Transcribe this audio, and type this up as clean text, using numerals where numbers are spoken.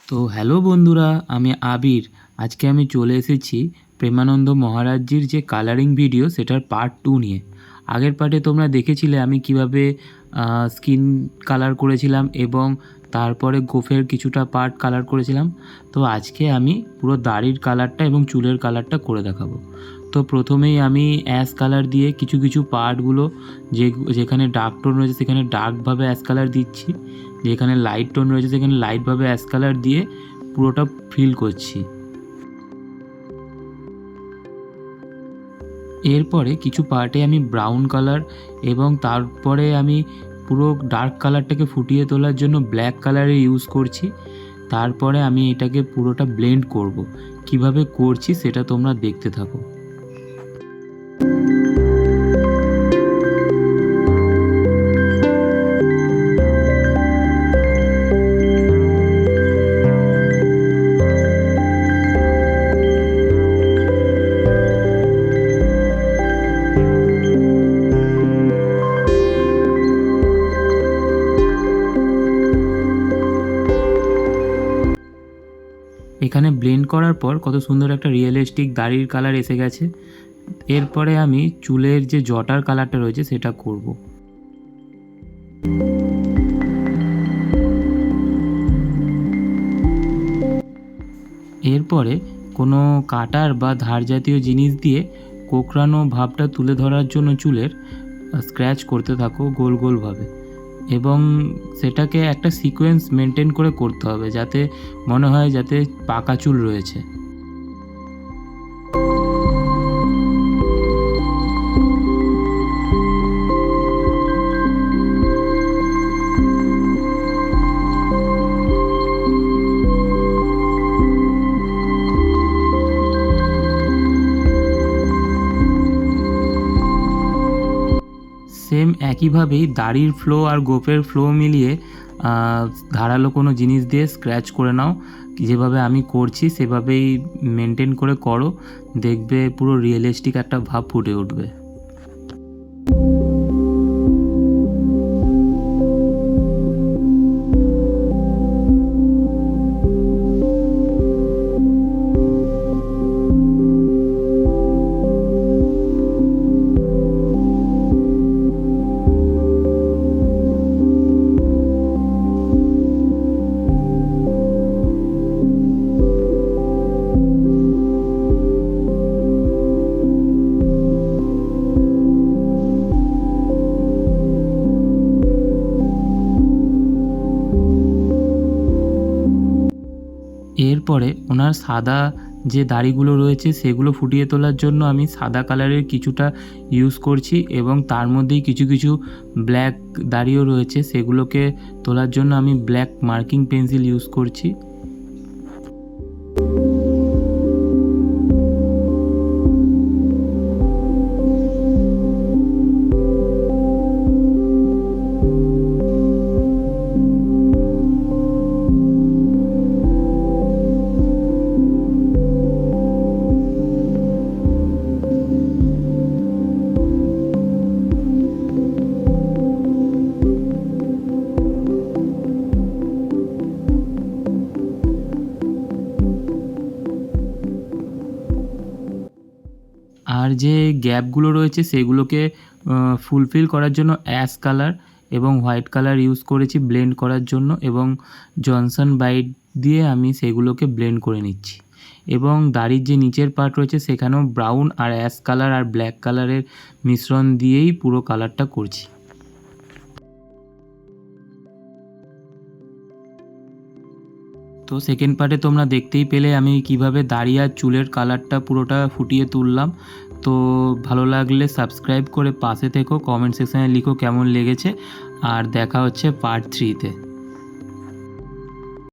তো হ্যালো বন্ধুরা, আমি আবির। আজকে আমি চলে এসেছি প্রেমানন্দ মহারাজজির যে কালারিং ভিডিও সেটার পার্ট 2 নিয়ে। আগের পার্টে তোমরা দেখেছিলে আমি কিভাবে স্কিন কালার করেছিলাম এবং তারপরে গোফের কিছুটা পার্ট কালার করেছিলাম। তো আজকে আমি পুরো দাড়ির কালারটা এবং চুলের কালারটা করে দেখাবো। তো প্রথমেই আমি অ্যাশ কালার দিয়ে কিছু কিছু পার্টগুলো যেখানে ডার্ক টোন রয়েছে সেখানে ডার্কভাবে অ্যাশ কালার দিচ্ছি, যেখানে লাইট টোন রয়েছে সেখানে লাইটভাবে অ্যাশ কালার দিয়ে পুরোটা ফিল করছি। এরপরে কিছু পার্টে আমি ব্রাউন কালার এবং তারপরে আমি পুরো ডার্ক কালারটাকে ফুটিয়ে তোলার জন্য ব্ল্যাক কালারে ইউজ করছি। তারপরে আমি এটাকে পুরোটা ব্লেন্ড করব। কিভাবে করছি সেটা তোমরা দেখতে থাকো। এখানে ব্লেন্ড করার পর কত সুন্দর একটা রিয়েলিস্টিক দাড়ির কালার এসে গেছে। এরপরে আমি চুলের যে জটার কালারটা রয়েছে সেটা করব। এরপরে কোনো কাটার বা ধার জাতীয় জিনিস দিয়ে কোঁকড়ানো ভাবটা তুলে ধরার জন্য চুলের স্ক্র্যাচ করতে থাকো গোল গোলভাবে, এবং সেটাকে একটা সিকোয়েন্স মেনটেন করে করতে হবে যাতে মনে হয় যাতে পাকা চুল রয়েছে। সেম একইভাবেই দাড়ির ফ্লো আর গোফের ফ্লো মিলিয়ে ধারালো কোনো জিনিস দিয়ে স্ক্র্যাচ করে নাও। যেভাবে আমি করছি সেভাবেই মেনটেন করে করো, দেখবে পুরো রিয়েলিস্টিক একটা ভাব ফুটে উঠবে। এরপরে ওনার সাদা যে দাড়িগুলো রয়েছে সেগুলো ফুটিয়ে তোলার জন্য আমি সাদা কালারের কিছুটা ইউজ করছি এবং তার মধ্যেই কিছু কিছু ব্ল্যাক দাড়িও রয়েছে, সেগুলোকে তোলার জন্য আমি ব্ল্যাক মার্কিং পেন্সিল ইউজ করছি। আর যে গ্যাপগুলো রয়েছে সেগুলোকে ফুলফিল করার জন্য অ্যাশ কালার এবং হোয়াইট কালার ইউজ করেছি ব্লেন্ড করার জন্য, এবং জনসন বাইট দিয়ে আমি সেগুলোকে ব্লেন্ড করে নিচ্ছি। এবং দাড়ির যে নিচের পার্ট রয়েছে সেখানেও ব্রাউন আর অ্যাশ কালার আর ব্ল্যাক কালারের মিশ্রণ দিয়েই পুরো কালারটা করছি। তো সেকেন্ড পার্টে তোমরা দেখতেই পেলে আমি কিভাবে দাড়ি আর চুলের কালারটা পুরোটা ফুটিয়ে তুললাম। তো ভালো লাগলে সাবস্ক্রাইব করে পাশে থেকো, কমেন্ট সেকশানে লিখো কেমন লেগেছে, আর দেখা হচ্ছে পার্ট 3-তে।